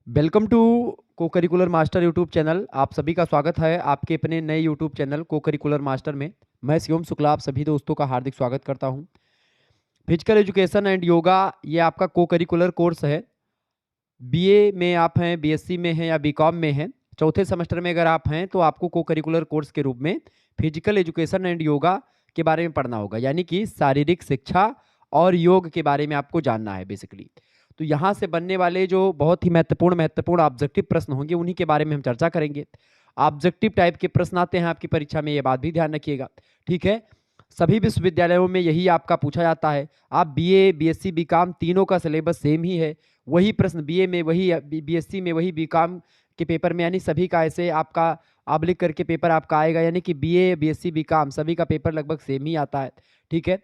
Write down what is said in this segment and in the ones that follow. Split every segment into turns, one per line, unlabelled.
Welcome to को curricular master YouTube channel. आप सभी का स्वागत है आपके अपने नए यूट्यूब चैनल को करिकुलर मास्टर में। मैं शिवम शुक्ला आप सभी दोस्तों का हार्दिक स्वागत करता हूं। फिजिकल एजुकेशन एंड योगा ये आपका को करिकुलर कोर्स है। बीए में आप हैं, बीएससी में हैं या बीकॉम में हैं, चौथे सेमेस्टर में अगर आप हैं तो आपको को करिकुलर कोर्स के रूप में फिजिकल एजुकेशन एंड योगा के बारे में पढ़ना होगा, यानी कि शारीरिक शिक्षा और योग के बारे में आपको जानना है बेसिकली। तो यहाँ से बनने वाले जो बहुत ही महत्वपूर्ण ऑब्जेक्टिव प्रश्न होंगे उन्हीं के बारे में हम चर्चा करेंगे। ऑब्जेक्टिव टाइप के प्रश्न आते हैं आपकी परीक्षा में, ये बात भी ध्यान रखिएगा, ठीक है। सभी विश्वविद्यालयों में यही आपका पूछा जाता है। आप बीए, बीएससी, बीकॉम तीनों का सिलेबस सेम ही है। वही प्रश्न बीए में, वही बीएससी में, वही बीकॉम के पेपर में, यानी सभी का ऐसे आपका आबलिक करके पेपर आपका आएगा, यानी कि बीए, बीएससी, बीकॉम सभी का पेपर लगभग सेम ही आता है, ठीक है।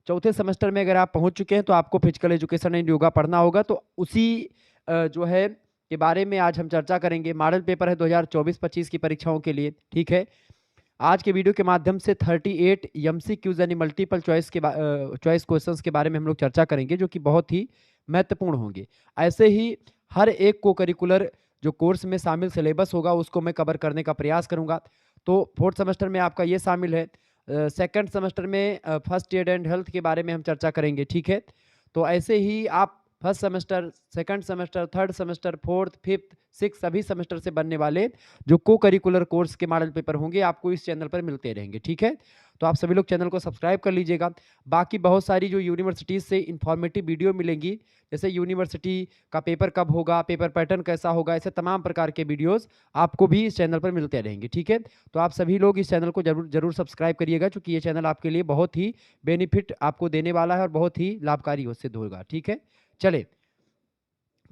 चौथे सेमेस्टर में अगर आप पहुंच चुके हैं तो आपको फिजिकल एजुकेशन एंड योगा पढ़ना होगा। तो उसी जो है के बारे में आज हम चर्चा करेंगे। मॉडल पेपर है 2024-25 की परीक्षाओं के लिए, ठीक है। आज के वीडियो के माध्यम से 38 एमसीक्यूज यानी मल्टीपल चॉइस क्वेश्चंस के बारे में हम लोग चर्चा करेंगे, जो कि बहुत ही महत्वपूर्ण होंगे। ऐसे ही हर एक को करिकुलर जो कोर्स में शामिल सिलेबस होगा उसको मैं कवर करने का प्रयास करूंगा। तो फोर्थ सेमेस्टर में आपका ये शामिल है। सेकंड सेमेस्टर में फर्स्ट एड एंड हेल्थ के बारे में हम चर्चा करेंगे, ठीक है। तो ऐसे ही आप first semester, second semester, third semester, fourth, fifth, six सभी सेमेस्टर से बनने वाले जो को करिकुलर कोर्स के मॉडल पेपर होंगे आपको इस चैनल पर मिलते रहेंगे, ठीक है। तो आप सभी लोग चैनल को सब्सक्राइब कर लीजिएगा। बाकी बहुत सारी जो यूनिवर्सिटीज़ से इंफॉर्मेटिव वीडियो मिलेंगी, जैसे यूनिवर्सिटी का पेपर कब होगा, पेपर पैटर्न कैसा होगा, ऐसे तमाम प्रकार के वीडियोस आपको भी इस चैनल पर मिलते रहेंगे, ठीक है। तो आप सभी लोग इस चैनल को जरूर सब्सक्राइब करिएगा, क्योंकि ये चैनल आपके लिए बहुत ही बेनिफिट आपको देने वाला है और बहुत ही लाभकारी हो सिद्ध होगा, ठीक है। चले,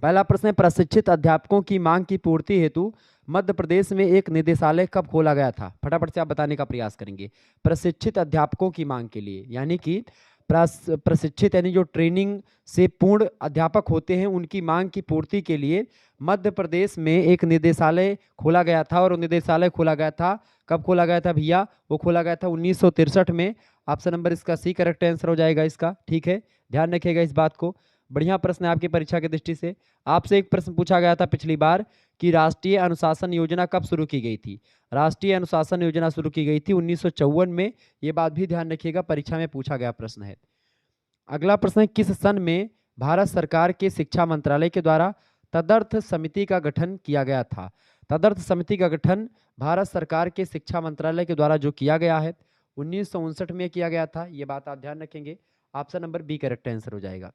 पहला प्रश्न है, प्रशिक्षित अध्यापकों की मांग की पूर्ति हेतु मध्य प्रदेश में एक निदेशालय कब खोला गया था? फटाफट से आप बताने का प्रयास करेंगे। प्रशिक्षित अध्यापकों की मांग के लिए, यानी कि प्रशिक्षित यानी जो ट्रेनिंग से पूर्ण अध्यापक होते हैं उनकी मांग की पूर्ति के लिए मध्य प्रदेश में एक निदेशालय खोला गया था। और निदेशालय खोला गया था, कब खोला गया था भैया? वो खोला गया था 1963 में। ऑप्शन नंबर इसका सी करेक्ट आंसर हो जाएगा इसका, ठीक है। ध्यान रखिएगा इस बात को, बढ़िया प्रश्न है आपकी परीक्षा की दृष्टि से। आपसे एक प्रश्न पूछा गया था पिछली बार कि राष्ट्रीय अनुशासन योजना कब शुरू की गई थी? राष्ट्रीय अनुशासन योजना शुरू की गई थी 1954 में। ये बात भी ध्यान रखिएगा, परीक्षा में पूछा गया प्रश्न है। अगला प्रश्न है, किस सन में भारत सरकार के शिक्षा मंत्रालय के द्वारा तदर्थ समिति का गठन किया गया था? तदर्थ समिति का गठन भारत सरकार के शिक्षा मंत्रालय के द्वारा जो किया गया है 1959 में किया गया था। ये बात आप ध्यान रखेंगे, option number B correct answer हो जाएगा।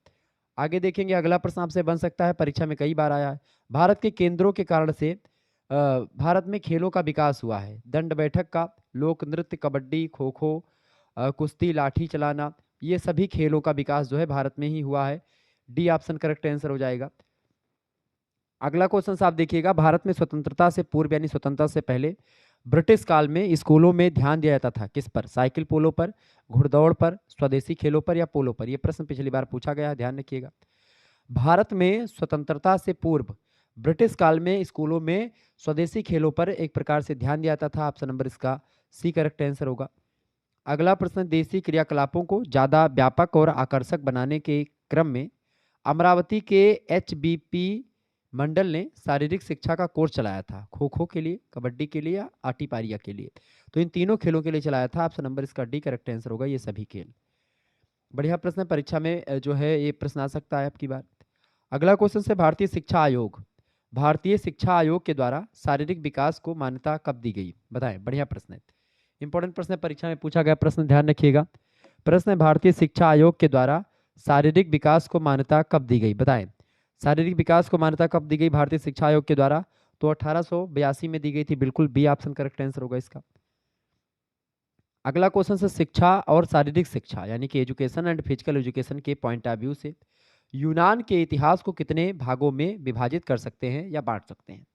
आगे देखेंगे, अगला प्रश्न आपसे बन सकता है, परीक्षा में कई बार आया है। भारत के केंद्रों के कारण से भारत में खेलों का विकास हुआ है। दंड बैठक का, लोक नृत्य, कबड्डी, खो खो, कुश्ती, लाठी चलाना, ये सभी खेलों का विकास जो है भारत में ही हुआ है। डी ऑप्शन करेक्ट आंसर हो जाएगा। अगला क्वेश्चन आप देखिएगा, भारत में स्वतंत्रता से पूर्व यानी स्वतंत्रता से पहले ब्रिटिश काल में स्कूलों में ध्यान दिया जाता था किस पर? साइकिल पोलो पर, घुड़दौड़ पर, स्वदेशी खेलों पर या पोलो पर? यह प्रश्न पिछली बार पूछा गया है, ध्यान रखिएगा। भारत में स्वतंत्रता से पूर्व ब्रिटिश काल में स्कूलों में स्वदेशी खेलों पर एक प्रकार से ध्यान दिया जाता था। ऑप्शन नंबर इसका सी करेक्ट आंसर होगा। अगला प्रश्न, देशी क्रियाकलापों को ज्यादा व्यापक और आकर्षक बनाने के क्रम में अमरावती के एचबीपी मंडल ने शारीरिक शिक्षा का कोर्स चलाया था। खो खो के लिए, कबड्डी के लिए या आटीपारिया के लिए? तो इन तीनों खेलों के लिए चलाया था। ऑप्शन नंबर इसका डी करेक्ट आंसर होगा, ये सभी खेल। बढ़िया प्रश्न है, परीक्षा में जो है ये प्रश्न आ सकता है आपकी बार। अगला क्वेश्चन से, भारतीय शिक्षा आयोग, भारतीय शिक्षा आयोग के द्वारा शारीरिक विकास को मान्यता कब दी गई? बताएं, बढ़िया प्रश्न है, इंपॉर्टेंट प्रश्न है, परीक्षा में पूछा गया प्रश्न, ध्यान रखिएगा। प्रश्न है, भारतीय शिक्षा आयोग के द्वारा शारीरिक विकास को मान्यता कब दी गई? बताएं, शारीरिक विकास को मान्यता कब दी गई भारतीय शिक्षा आयोग के द्वारा? तो 1882 में दी गई थी, बिल्कुल बी ऑप्शन करेक्ट आंसर होगा इसका। अगला क्वेश्चन से, शिक्षा और शारीरिक शिक्षा यानी कि एजुकेशन एंड फिजिकल एजुकेशन के पॉइंट ऑफ व्यू से यूनान के इतिहास को कितने भागों में विभाजित कर सकते हैं या बांट सकते हैं?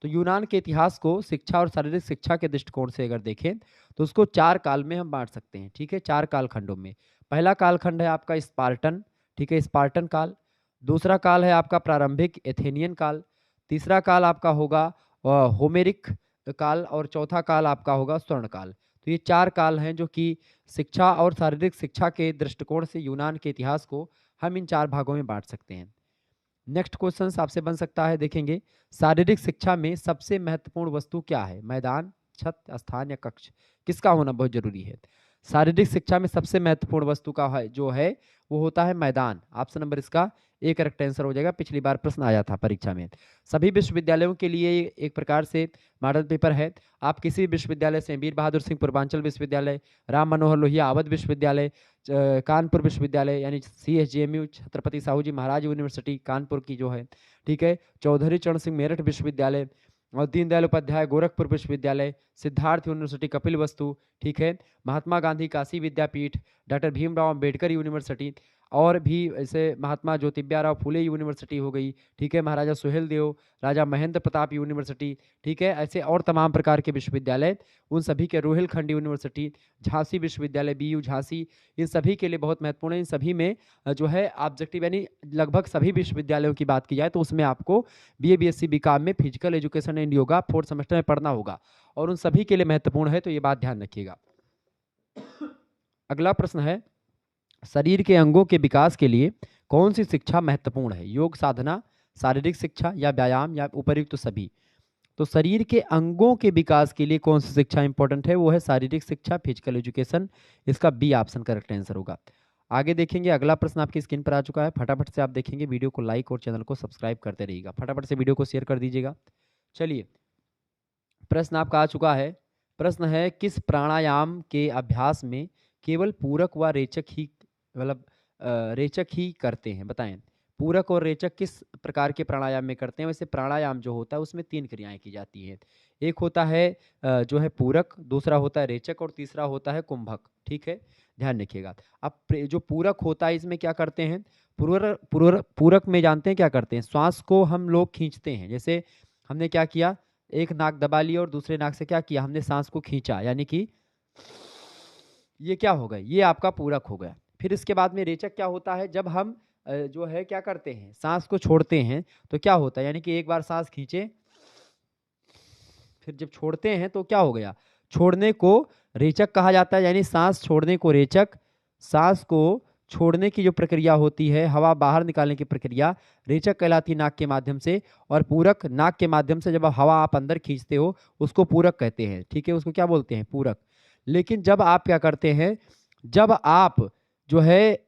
तो यूनान के इतिहास को शिक्षा और शारीरिक शिक्षा के दृष्टिकोण से अगर देखें तो उसको चार काल में हम बांट सकते हैं, ठीक है, चार कालखंडों में। पहला कालखंड है आपका स्पार्टन, ठीक है, स्पार्टन काल। दूसरा काल है आपका प्रारंभिक एथेनियन काल। तीसरा काल आपका होगा होमेरिक काल। और चौथा काल आपका होगा स्वर्ण काल। तो ये चार काल हैं जो कि शिक्षा और शारीरिक शिक्षा के दृष्टिकोण से यूनान के इतिहास को हम इन चार भागों में बांट सकते हैं। नेक्स्ट क्वेश्चन आपसे बन सकता है, देखेंगे शारीरिक शिक्षा में सबसे महत्वपूर्ण वस्तु क्या है? मैदान, छत, स्थान या कक्ष? किसका होना बहुत जरूरी है? शारीरिक शिक्षा में सबसे महत्वपूर्ण वस्तु का है जो है वो होता है मैदान। ऑप्शन नंबर इसका ए करेक्ट आंसर हो जाएगा। पिछली बार प्रश्न आया था परीक्षा में। सभी विश्वविद्यालयों के लिए एक प्रकार से मॉडल पेपर है। आप किसी विश्वविद्यालय से, वीर बहादुर सिंह पूर्वांचल विश्वविद्यालय, राम मनोहर लोहिया अवध विश्वविद्यालय, कानपुर विश्वविद्यालय यानी CSJMU छत्रपति साहू जी महाराज यूनिवर्सिटी कानपुर की जो है, ठीक है, चौधरी चरण सिंह मेरठ विश्वविद्यालय और दीनदयाल उपाध्याय गोरखपुर विश्वविद्यालय, सिद्धार्थ यूनिवर्सिटी कपिल वस्तु, ठीक है, महात्मा गांधी काशी विद्यापीठ, डॉक्टर भीमराव अंबेडकर यूनिवर्सिटी और भी ऐसे महात्मा ज्योतिबा फुले यूनिवर्सिटी हो गई, ठीक है, महाराजा सुहेल देव, राजा महेंद्र प्रताप यूनिवर्सिटी, ठीक है, ऐसे और तमाम प्रकार के विश्वविद्यालय, उन सभी के रोहिलखंड यूनिवर्सिटी, झांसी विश्वविद्यालय BU झांसी, इन सभी के लिए बहुत महत्वपूर्ण है। इन सभी में जो है ऑब्जेक्टिव यानी लगभग सभी विश्वविद्यालयों की बात की जाए तो उसमें आपको BA BSc BCom में physical education and yoga 4th semester में पढ़ना होगा और उन सभी के लिए महत्वपूर्ण है, तो ये बात ध्यान रखिएगा। अगला प्रश्न है, शरीर के अंगों के विकास के लिए कौन सी शिक्षा महत्वपूर्ण है? योग साधना, शारीरिक शिक्षा या व्यायाम या उपर्युक्त सभी? तो शरीर के अंगों के विकास के लिए कौन सी शिक्षा इंपॉर्टेंट है? वो है शारीरिक शिक्षा, फिजिकल एजुकेशन। इसका बी ऑप्शन करेक्ट आंसर होगा। आगे देखेंगे, अगला प्रश्न आपकी स्क्रीन पर आ चुका है। फटाफट से आप देखेंगे, वीडियो को लाइक और चैनल को सब्सक्राइब करते रहिएगा। फटाफट से वीडियो को शेयर कर दीजिएगा। चलिए, प्रश्न आपका आ चुका है। प्रश्न है, किस प्राणायाम के अभ्यास में केवल पूरक व रेचक ही मतलब रेचक ही करते हैं? बताएं, पूरक और रेचक किस प्रकार के प्राणायाम में करते हैं? वैसे प्राणायाम जो होता है उसमें 3 क्रियाएं की जाती हैं। एक होता है जो है पूरक, दूसरा होता है रेचक और तीसरा होता है कुंभक, ठीक है, ध्यान रखिएगा। अब जो पूरक होता है इसमें क्या करते हैं? पूरक में जानते हैं क्या करते हैं? श्वास को हम लोग खींचते हैं। जैसे हमने क्या किया, एक नाक दबा लिया और दूसरे नाक से क्या किया, हमने सांस को खींचा, यानी कि ये क्या हो गया, ये आपका पूरक हो गया। फिर इसके बाद में रेचक क्या होता है, जब हम जो है क्या करते हैं, सांस को छोड़ते हैं तो क्या होता है, यानी कि एक बार सांस खींचे फिर जब छोड़ते हैं तो क्या हो गया, छोड़ने को रेचक कहा जाता है। यानी सांस छोड़ने को रेचक, सांस को छोड़ने की जो प्रक्रिया होती है, हवा बाहर निकालने की प्रक्रिया, रेचक कहलाती है नाक के माध्यम से, और पूरक नाक के माध्यम से जब हवा आप अंदर खींचते हो उसको पूरक कहते हैं, ठीक है, उसको क्या बोलते हैं, पूरक। लेकिन जब आप क्या करते हैं, जब आप जो है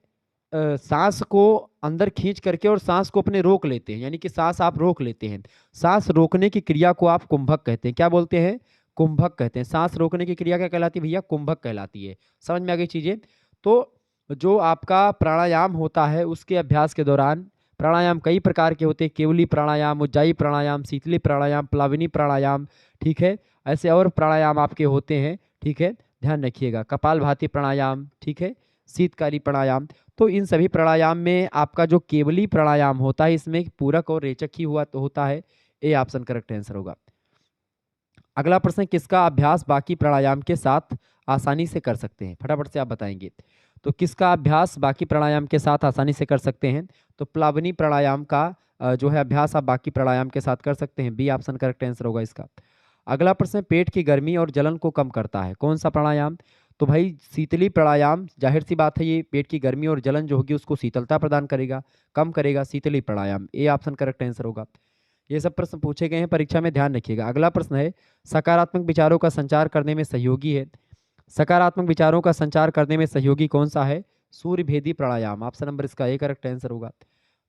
सांस को अंदर खींच करके और सांस को अपने रोक लेते हैं, यानी कि सांस आप रोक लेते हैं, सांस रोकने की क्रिया को आप कुंभक कहते हैं। क्या बोलते हैं, कुंभक कहते हैं। सांस रोकने की क्रिया क्या कहलाती है भैया, कुंभक कहलाती है। समझ में आ गई चीजें। तो जो आपका प्राणायाम होता है उसके अभ्यास के दौरान, प्राणायाम कई प्रकार के होते हैं, केवली प्राणायाम, उज्जाई प्राणायाम, शीतली प्राणायाम, प्लाविनी प्राणायाम, ठीक है, ऐसे और प्राणायाम आपके होते हैं, ठीक है, ध्यान रखिएगा, कपालभाति प्राणायाम, ठीक है, शीतकारी प्राणायाम। तो इन सभी प्राणायाम में आपका जो केवली प्राणायाम होता है इसमें पूरक और रेचक ही हुआ तो होता है। ए ऑप्शन करेक्ट आंसर होगा। अगला प्रश्न, किसका अभ्यास बाकी प्राणायाम के साथ आसानी से कर सकते हैं? फटाफट से आप बताएंगे। तो किसका अभ्यास बाकी प्राणायाम के साथ आसानी से कर सकते हैं? तो प्लावनी प्राणायाम का जो है अभ्यास आप बाकी प्राणायाम के साथ कर सकते हैं। बी ऑप्शन करेक्ट आंसर होगा इसका। अगला प्रश्न, पेट की गर्मी और जलन को कम करता है, कौन सा प्राणायाम? तो भाई शीतली प्राणायाम, जाहिर सी बात है ये पेट की गर्मी और जलन जो होगी उसको शीतलता प्रदान करेगा, कम करेगा, शीतली प्राणायाम। ए ऑप्शन करेक्ट आंसर होगा। ये सब प्रश्न पूछे गए हैं परीक्षा में, ध्यान रखिएगा। अगला प्रश्न है, सकारात्मक विचारों का संचार करने में सहयोगी है, सकारात्मक विचारों का संचार करने में सहयोगी कौन सा है? सूर्य भेदी प्राणायाम। ऑप्शन नंबर इसका ए करेक्ट आंसर होगा।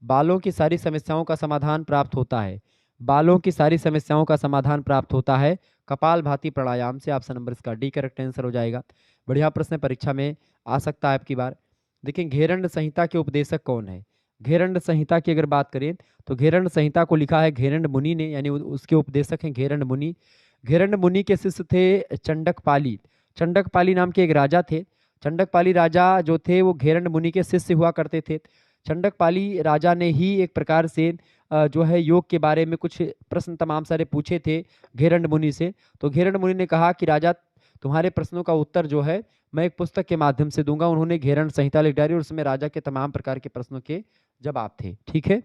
बालों की सारी समस्याओं का समाधान प्राप्त होता है, बालों की सारी समस्याओं का समाधान प्राप्त होता है कपालभाति प्राणायाम से। ऑप्शन नंबर इसका डी करेक्ट आंसर हो जाएगा। बढ़िया प्रश्न परीक्षा में आ सकता है आपकी बार। देखिए, घेरंड संहिता के उपदेशक कौन है? घेरंड संहिता की अगर बात करें तो घेरंड संहिता को लिखा है घेरंड मुनि ने, यानी उसके उपदेशक हैं घेरंड मुनि। घेरंड मुनि के शिष्य थे चंडकपाली। चंडकपाली नाम के एक राजा थे। चंडकपाली राजा जो थे वो घेरंड मुनि के शिष्य हुआ करते थे। चंडकपाली राजा ने ही एक प्रकार से जो है योग के बारे में कुछ प्रश्न तमाम सारे पूछे थे घेरंड मुनि से। तो घेरंड मुनि ने कहा कि राजा, तुम्हारे प्रश्नों का उत्तर जो है मैं एक पुस्तक के माध्यम से दूंगा। उन्होंने घेरंड संहिता लिख डाली और उसमें राजा के तमाम प्रकार के प्रश्नों के जवाब थे, ठीक है।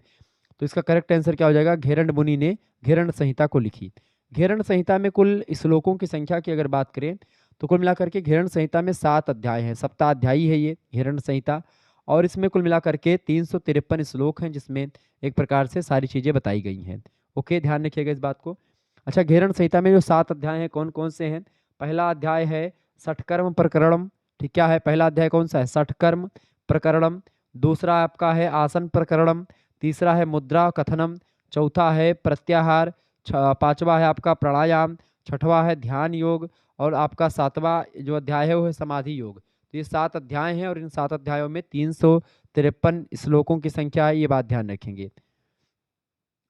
तो इसका करेक्ट आंसर क्या हो जाएगा? घेरंड मुनि ने घेरंड संहिता को लिखी। घेरंड संहिता में कुल श्लोकों की संख्या की अगर बात करें तो कुल मिलाकर के घेरंड संहिता में 7 अध्याय हैं, सप्ताध्यायी है ये घेरंड संहिता। और इसमें कुल मिलाकर के 353 श्लोक हैं, जिसमें एक प्रकार से सारी चीज़ें बताई गई हैं। ओके, ध्यान रखिएगा इस बात को। अच्छा, घेरण संहिता में जो 7 अध्याय हैं कौन कौन से हैं? पहला अध्याय है षटकर्म प्रकरणम। ठीक, क्या है पहला अध्याय कौन सा है? षटकर्म प्रकरणम। दूसरा आपका है आसन प्रकरणम। तीसरा है मुद्रा कथनम। चौथा है प्रत्याहार। पांचवा है आपका प्राणायाम। छठवां है ध्यान योग। और आपका 7वां जो अध्याय है वो है समाधि योग। तो ये 7 अध्याय हैं और इन 7 अध्यायों में 353 श्लोकों की संख्या है, ये बात ध्यान रखेंगे।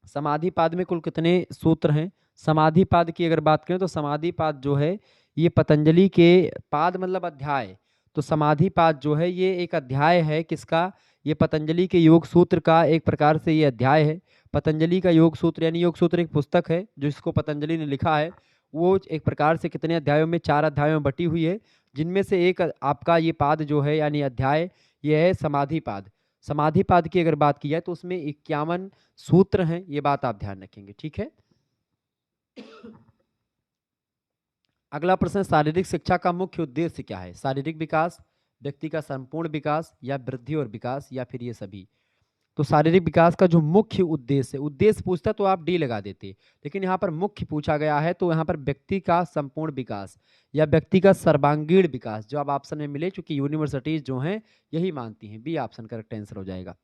समाधि पाद में कुल कितने सूत्र हैं? समाधि पाद की अगर बात करें तो समाधि पाद जो है ये पतंजलि के, पाद मतलब अध्याय, तो समाधि पाद जो है ये एक अध्याय है किसका? ये पतंजलि के योग सूत्र का एक प्रकार से ये अध्याय है। पतंजलि का योग सूत्र यानी योग सूत्र एक पुस्तक है जो इसको पतंजलि ने लिखा है। वो एक प्रकार से कितने अध्यायों में? 4 अध्यायों में बटी हुई है, जिनमें से एक आपका ये पाद जो है यानी अध्याय ये है समाधि पाद। समाधि पाद की अगर बात की जाए तो उसमें 51 सूत्र हैं, ये बात आप ध्यान रखेंगे। ठीक है, अगला प्रश्न, शारीरिक शिक्षा का मुख्य उद्देश्य क्या है? शारीरिक विकास, व्यक्ति का संपूर्ण विकास, या वृद्धि और विकास, या फिर ये सभी? तो शारीरिक विकास का जो मुख्य उद्देश्य, उद्देश्य पूछता तो आप डी लगा देते, लेकिन यहाँ पर मुख्य पूछा गया है तो यहाँ पर व्यक्ति का संपूर्ण विकास या व्यक्ति का सर्वांगीण विकास जो आप ऑप्शन में मिले, चूंकि यूनिवर्सिटीज जो हैं यही मानती हैं। बी ऑप्शन करेक्ट आंसर हो जाएगा।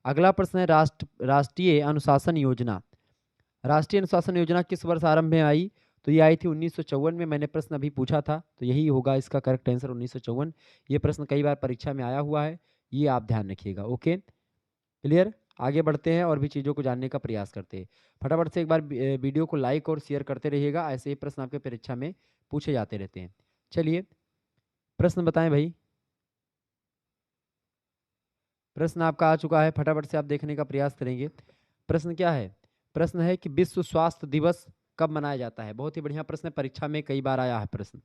अगला प्रश्न है राष्ट्रीय अनुशासन योजना। राष्ट्रीय अनुशासन योजना किस वर्ष आरंभ में आई? तो ये आई थी 1954 में। मैंने प्रश्न अभी पूछा था तो यही होगा इसका करेक्ट आंसर, 1954। ये प्रश्न कई बार परीक्षा में आया हुआ है, ये आप ध्यान रखिएगा। Okay, clear. आगे बढ़ते हैं और भी चीज़ों को जानने का प्रयास करते हैं। फटाफट से एक बार वीडियो को लाइक और शेयर करते रहिएगा, ऐसे ही प्रश्न आपके परीक्षा में पूछे जाते रहते हैं। चलिए प्रश्न बताएं भाई। प्रश्न आपका आ चुका है, फटाफट से आप देखने का प्रयास करेंगे। प्रश्न क्या है? प्रश्न है कि विश्व स्वास्थ्य दिवस कब मनाया जाता है? बहुत ही बढ़िया प्रश्न है, परीक्षा में कई बार आया है प्रश्न।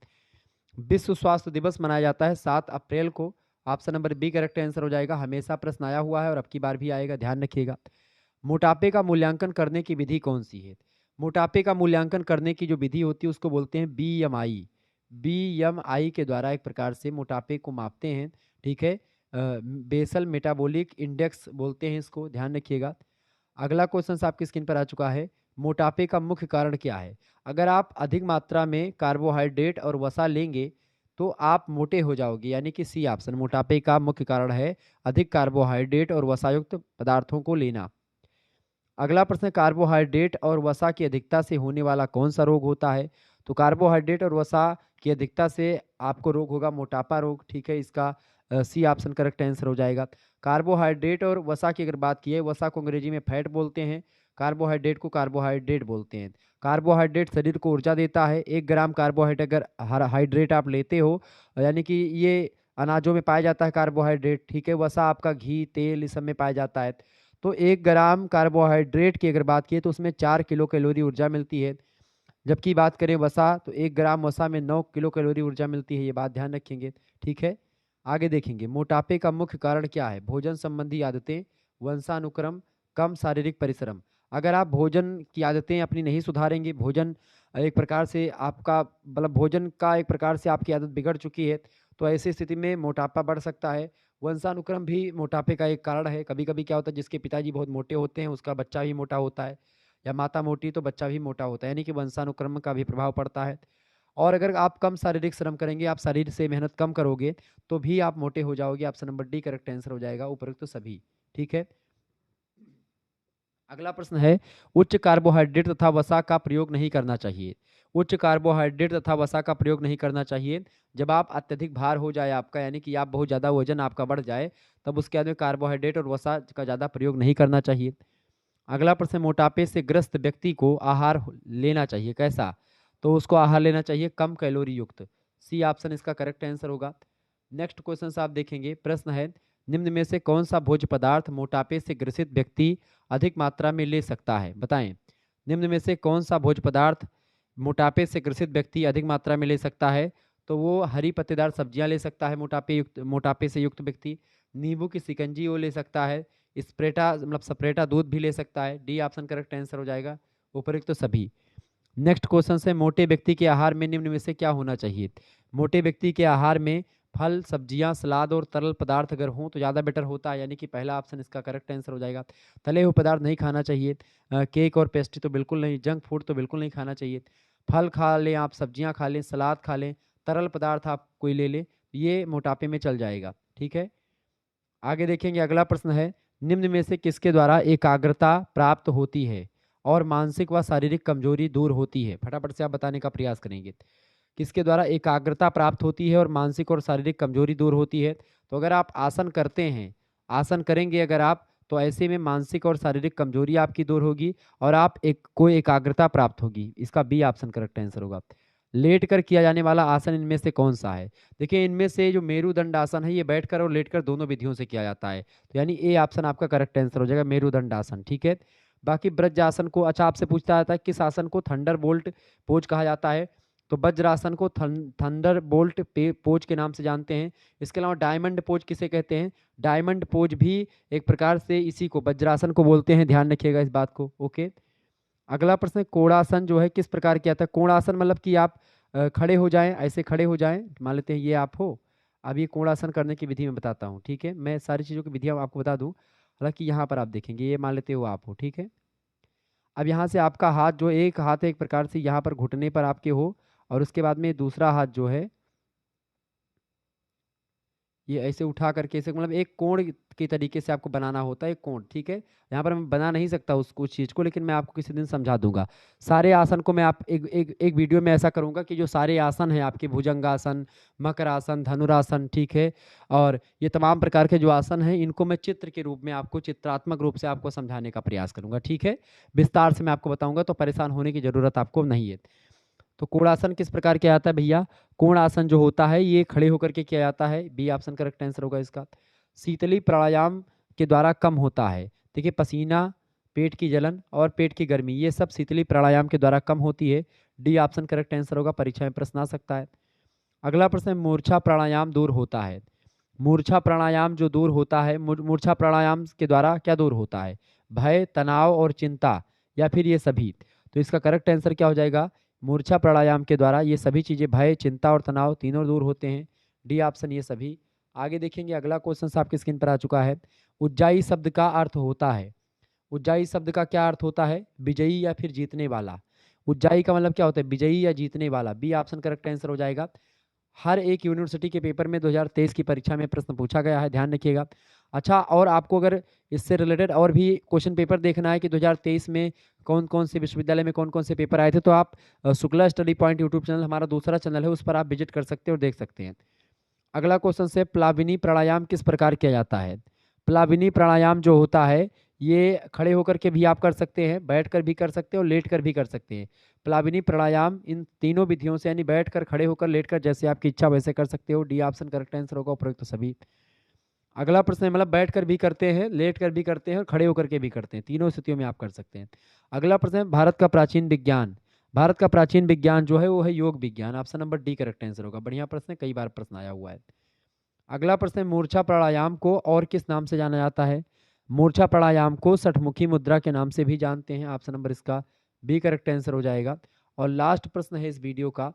विश्व स्वास्थ्य दिवस मनाया जाता है 7 अप्रैल को। Option number B correct answer हो जाएगा। हमेशा प्रश्न आया हुआ है और अब की बार भी आएगा, ध्यान रखिएगा। मोटापे का मूल्यांकन करने की विधि कौन सी है? मोटापे का मूल्यांकन करने की जो विधि होती है उसको बोलते हैं बीएमआई। बीएमआई के द्वारा एक प्रकार से मोटापे को मापते हैं। ठीक है, बेसल मेटाबॉलिक इंडेक्स बोलते हैं इसको, ध्यान रखिएगा। अगला क्वेश्चन आपकी स्क्रीन पर आ चुका है, मोटापे का मुख्य कारण क्या है? अगर आप अधिक मात्रा में कार्बोहाइड्रेट और वसा लेंगे तो आप मोटे हो जाओगे, यानी कि सी ऑप्शन मोटापे का मुख्य कारण है अधिक कार्बोहाइड्रेट और वसायुक्त पदार्थों को लेना। अगला प्रश्न, कार्बोहाइड्रेट और वसा की अधिकता से होने वाला कौन सा रोग होता है? तो कार्बोहाइड्रेट और वसा की अधिकता से आपको रोग होगा मोटापा रोग। ठीक है, इसका सी ऑप्शन करेक्ट आंसर हो जाएगा। कार्बोहाइड्रेट और वसा की अगर बात की है, वसा को अंग्रेजी में फैट बोलते हैं, कार्बोहाइड्रेट को कार्बोहाइड्रेट बोलते हैं। कार्बोहाइड्रेट शरीर को ऊर्जा देता है। 1 ग्राम कार्बोहाइड्रेट अगर हाइड्रेट आप लेते हो, यानी कि ये अनाजों में पाया जाता है कार्बोहाइड्रेट। ठीक है, वसा आपका घी तेल इस सब में पाया जाता है। तो 1 ग्राम कार्बोहाइड्रेट की अगर बात की तो उसमें 4 किलो कैलोरी ऊर्जा मिलती है, जबकि बात करें वसा तो 1 ग्राम वसा में 9 किलो कैलोरी ऊर्जा मिलती है, ये बात ध्यान रखेंगे। ठीक है, आगे देखेंगे, मोटापे का मुख्य कारण क्या है? भोजन संबंधी आदतें, वंशानुक्रम, कम शारीरिक परिश्रम। अगर आप भोजन की आदतें अपनी नहीं सुधारेंगे, भोजन एक प्रकार से आपका मतलब भोजन का एक प्रकार से आपकी आदत बिगड़ चुकी है, तो ऐसी स्थिति में मोटापा बढ़ सकता है। वंशानुक्रम भी मोटापे का एक कारण है। कभी कभी क्या होता है, जिसके पिताजी बहुत मोटे होते हैं उसका बच्चा भी मोटा होता है, या माता मोटी तो बच्चा भी मोटा होता है, यानी कि वंशानुक्रम का भी प्रभाव पड़ता है। और अगर आप कम शारीरिक श्रम करेंगे, आप शरीर से मेहनत कम करोगे तो भी आप मोटे हो जाओगे। Option number D correct answer हो जाएगा, उपरोक्त तो सभी। ठीक है, अगला प्रश्न है, उच्च कार्बोहाइड्रेट तथा वसा का प्रयोग नहीं करना चाहिए। उच्च कार्बोहाइड्रेट तथा वसा का प्रयोग नहीं करना चाहिए जब आप अत्यधिक भार हो जाए आपका, यानी कि आप बहुत ज़्यादा वजन आपका बढ़ जाए, तब उसके बाद में कार्बोहाइड्रेट और वसा का ज़्यादा प्रयोग नहीं करना चाहिए। अगला प्रश्न, मोटापे से ग्रस्त व्यक्ति को आहार लेना चाहिए कैसा? तो उसको आहार लेना चाहिए कम कैलोरी युक्त। सी ऑप्शन इसका करेक्ट आंसर होगा। नेक्स्ट क्वेश्चन आप देखेंगे, प्रश्न है, निम्न में से कौन सा भोज्य पदार्थ मोटापे से ग्रसित व्यक्ति अधिक मात्रा में ले सकता है? बताएं, निम्न में से कौन सा भोज्य पदार्थ मोटापे से ग्रसित व्यक्ति अधिक मात्रा में ले सकता है? तो वो हरी पत्तेदार सब्जियां ले सकता है मोटापे से युक्त व्यक्ति। नींबू की शिकंजी वो ले सकता है। स्प्रेटा मतलब सप्रेटा दूध भी ले सकता है। डी ऑप्शन करेक्ट आंसर हो जाएगा, उपरोक्त तो सभी। नेक्स्ट क्वेश्चन है, मोटे व्यक्ति के आहार में निम्न में से क्या होना चाहिए? मोटे व्यक्ति के आहार में फल, सब्जियां, सलाद और तरल पदार्थ अगर हों तो ज़्यादा बेटर होता है, यानी कि पहला ऑप्शन इसका करेक्ट आंसर हो जाएगा। तले हुए पदार्थ नहीं खाना चाहिए, केक और पेस्ट्री तो बिल्कुल नहीं, जंक फूड तो बिल्कुल नहीं खाना चाहिए। फल खा लें आप, सब्जियां खा लें, सलाद खा लें, तरल पदार्थ आप कोई ले लें, ये मोटापे में चल जाएगा। ठीक है, आगे देखेंगे। अगला प्रश्न है, निम्न में से किसके द्वारा एकाग्रता प्राप्त होती है और मानसिक व शारीरिक कमजोरी दूर होती है? फटाफट से आप बताने का प्रयास करेंगे। किसके द्वारा एकाग्रता प्राप्त होती है और मानसिक और शारीरिक कमजोरी दूर होती है? तो अगर आप आसन करते हैं, आसन करेंगे अगर आप, तो ऐसे में मानसिक और शारीरिक कमजोरी आपकी दूर होगी और आप कोई एकाग्रता प्राप्त होगी। इसका बी ऑप्शन करेक्ट आंसर होगा। लेट कर किया जाने वाला आसन इनमें से कौन सा है? देखिए, इनमें से जो मेरुदंड आसन है ये बैठकर और लेटकर दोनों विधियों से किया जाता है, तो यानी ए ऑप्शन आपका करेक्ट आंसर हो जाएगा, मेरुदंड आसन। ठीक है, बाकी वज्रासन को, अच्छा आपसे पूछता जाता है किस आसन को थंडर बोल्ट पोज कहा जाता है? तो वज्रासन को थंडर बोल्ट पोज के नाम से जानते हैं। इसके अलावा डायमंड पोज किसे कहते हैं? डायमंड पोज भी एक प्रकार से इसी को वज्रासन को बोलते हैं, ध्यान रखिएगा इस बात को। ओके, अगला प्रश्न है, कोणासन जो है किस प्रकार किया था? कोणासन मतलब कि आप खड़े हो जाएं, ऐसे खड़े हो जाएं, मान लेते हैं ये आप हो। अब ये कोणासन करने की विधि मैं बताता हूँ। ठीक है, मैं सारी चीज़ों की विधियाँ आपको बता दूँ, हालांकि यहाँ पर आप देखेंगे, ये मान लेते हो आप हो। ठीक है, अब यहाँ से आपका हाथ जो, एक हाथ एक प्रकार से यहाँ पर घुटने पर आपके हो, और उसके बाद में दूसरा हाथ जो है ये ऐसे उठा करके, ऐसे मतलब एक कोण के तरीके से आपको बनाना होता है, एक कोण। ठीक है, यहाँ पर मैं बना नहीं सकता उस चीज़ को, लेकिन मैं आपको किसी दिन समझा दूंगा। सारे आसन को मैं आप एक वीडियो में ऐसा करूंगा कि जो सारे आसन हैं आपके, भुजंगासन, मकरासन, धनुरासन, ठीक है, और ये तमाम प्रकार के जो आसन हैं इनको मैं चित्र के रूप में आपको, चित्रात्मक रूप से आपको समझाने का प्रयास करूंगा। ठीक है, विस्तार से मैं आपको बताऊंगा, तो परेशान होने की जरूरत आपको नहीं है। तो कोणासन किस प्रकार किया जाता है भैया? कोणासन जो होता है ये खड़े होकर के किया जाता है, बी ऑप्शन करेक्ट आंसर होगा इसका। शीतली प्राणायाम के द्वारा कम होता है। देखिए, पसीना, पेट की जलन और पेट की गर्मी, ये सब शीतली प्राणायाम के द्वारा कम होती है, डी ऑप्शन करेक्ट आंसर होगा, परीक्षा में प्रश्न आ सकता है। अगला प्रश्न है, मूर्छा प्राणायाम दूर होता है। मूर्छा प्राणायाम जो दूर होता है, मूर्छा प्राणायाम के द्वारा क्या दूर होता है? भय, तनाव और चिंता, या फिर ये सभी? तो इसका करेक्ट आंसर क्या हो जाएगा? मूर्छा प्राणायाम के द्वारा ये सभी चीज़ें, भय, चिंता और तनाव तीनों दूर होते हैं, डी ऑप्शन ये सभी। आगे देखेंगे, अगला क्वेश्चन आपकी स्क्रीन पर आ चुका है। उज्जाई शब्द का अर्थ होता है, उज्जाई शब्द का क्या अर्थ होता है? विजयी या फिर जीतने वाला। उज्जाई का मतलब क्या होता है? विजयी या जीतने वाला, बी ऑप्शन करेक्ट आंसर हो जाएगा। हर एक यूनिवर्सिटी के पेपर में 2023 की परीक्षा में प्रश्न पूछा गया है, ध्यान रखिएगा। अच्छा, और आपको अगर इससे रिलेटेड और भी क्वेश्चन पेपर देखना है कि 2023 में कौन कौन से विश्वविद्यालय में कौन कौन से पेपर आए थे, तो आप Shukla study point YouTube channel, हमारा दूसरा चैनल है, उस पर आप विजिट कर सकते हैं और देख सकते हैं। अगला क्वेश्चन से, प्लाविनी प्राणायाम किस प्रकार किया जाता है? प्लाविनी प्राणायाम जो होता है ये खड़े होकर के भी आप कर सकते हैं, बैठ कर भी कर सकते हैं और लेट कर भी कर सकते हैं। प्लाविनी प्राणायाम इन तीनों विधियों से, यानी बैठ कर, खड़े होकर, लेट कर, जैसे आपकी इच्छा वैसे कर सकते हो, डी ऑप्शन करेक्ट आंसर होगा, उपरोक्त सभी। अगला प्रश्न है, मतलब बैठ कर भी करते हैं, लेट कर भी करते हैं और खड़े होकर के भी करते हैं, तीनों स्थितियों में आप कर सकते हैं। अगला प्रश्न है, भारत का प्राचीन विज्ञान, भारत का प्राचीन विज्ञान जो है वो है योग विज्ञान, option number D correct answer होगा। बढ़िया प्रश्न है, कई बार प्रश्न आया हुआ है। अगला प्रश्न है, मूर्छा प्राणायाम को और किस नाम से जाना जाता है? मूर्छा प्राणायाम को षठमुखी मुद्रा के नाम से भी जानते हैं, ऑप्शन नंबर इसका बी करेक्ट आंसर हो जाएगा। और लास्ट प्रश्न है इस वीडियो का,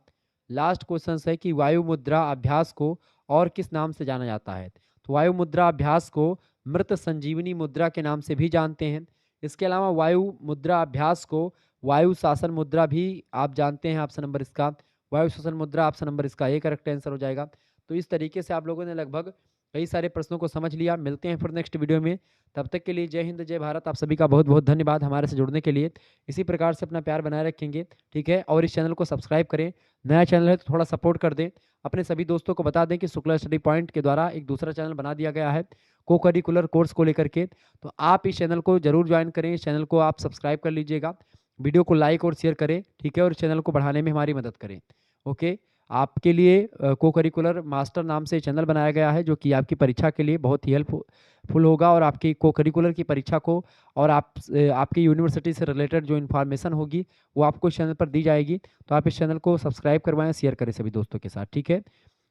लास्ट क्वेश्चन है कि वायु मुद्रा अभ्यास को और किस नाम से जाना जाता है? तो वायु मुद्रा अभ्यास को मृत संजीवनी मुद्रा के नाम से भी जानते हैं। इसके अलावा वायु मुद्रा अभ्यास को वायु शासन मुद्रा भी आप जानते हैं, ऑप्शन नंबर इसका वायु शासन मुद्रा, ऑप्शन नंबर इसका ए करेक्ट आंसर हो जाएगा। तो इस तरीके से आप लोगों ने लगभग कई सारे प्रश्नों को समझ लिया। मिलते हैं फिर नेक्स्ट वीडियो में, तब तक के लिए जय हिंद, जय भारत। आप सभी का बहुत बहुत धन्यवाद हमारे से जुड़ने के लिए। इसी प्रकार से अपना प्यार बनाए रखेंगे, ठीक है, और इस चैनल को सब्सक्राइब करें। नया चैनल है तो थोड़ा सपोर्ट कर दें। अपने सभी दोस्तों को बता दें कि शुक्ला स्टडी पॉइंट के द्वारा एक दूसरा चैनल बना दिया गया है को करिकुलर कोर्स को लेकर के, तो आप इस चैनल को जरूर ज्वाइन करें, इस चैनल को आप सब्सक्राइब कर लीजिएगा, वीडियो को लाइक और शेयर करें, ठीक है, और चैनल को बढ़ाने में हमारी मदद करें। ओके, आपके लिए को करिकुलर मास्टर नाम से चैनल बनाया गया है, जो कि आपकी परीक्षा के लिए बहुत ही हेल्पफुल होगा, और आपकी को करिकुलर की परीक्षा को और आपकी यूनिवर्सिटी से रिलेटेड जो इन्फॉर्मेशन होगी वो आपको इस चैनल पर दी जाएगी। तो आप इस चैनल को सब्सक्राइब करवाएं, शेयर करें सभी दोस्तों के साथ, ठीक है।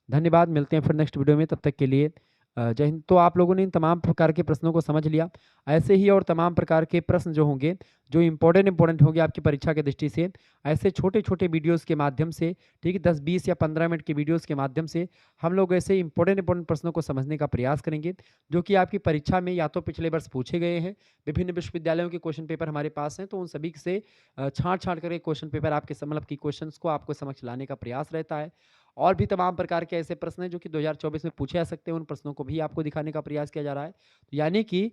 धन्यवाद, मिलते हैं फिर नेक्स्ट वीडियो में, तब तक के लिए जय हिंद। तो आप लोगों ने इन तमाम प्रकार के प्रश्नों को समझ लिया। ऐसे ही और तमाम प्रकार के प्रश्न जो होंगे, जो इम्पोर्टेंट होंगे आपकी परीक्षा की दृष्टि से, ऐसे छोटे-छोटे वीडियोज़ के माध्यम से, ठीक है, 10, 20 या 15 मिनट के वीडियोज़ के माध्यम से हम लोग ऐसे इम्पोर्टेंट प्रश्नों को समझने का प्रयास करेंगे, जो कि आपकी परीक्षा में या तो पिछले वर्ष पूछे गए हैं, विभिन्न विश्वविद्यालयों के क्वेश्चन पेपर हमारे पास हैं, तो उन सभी से छाँट-छाँट करके क्वेश्चन पेपर आपके मतलब कि क्वेश्चंस को आपको समक्ष लाने का प्रयास रहता है। और भी तमाम प्रकार के ऐसे प्रश्न हैं जो कि 2024 में पूछे जा सकते हैं, उन प्रश्नों को भी आपको दिखाने का प्रयास किया जा रहा है। तो यानी कि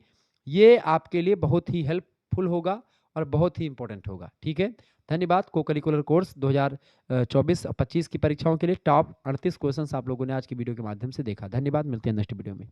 ये आपके लिए बहुत ही हेल्पफुल होगा और बहुत ही इम्पोर्टेंट होगा, ठीक है? धन्यवाद। को-करिकुलर कोर्स 2024-25 की परीक्षाओं के लिए टॉप 38 क्वेश्चंस आप लोगों ने आज की वीडियो के माध्यम से देखा। धन्यवाद, मिलते हैं नेक्स्ट वीडियो में।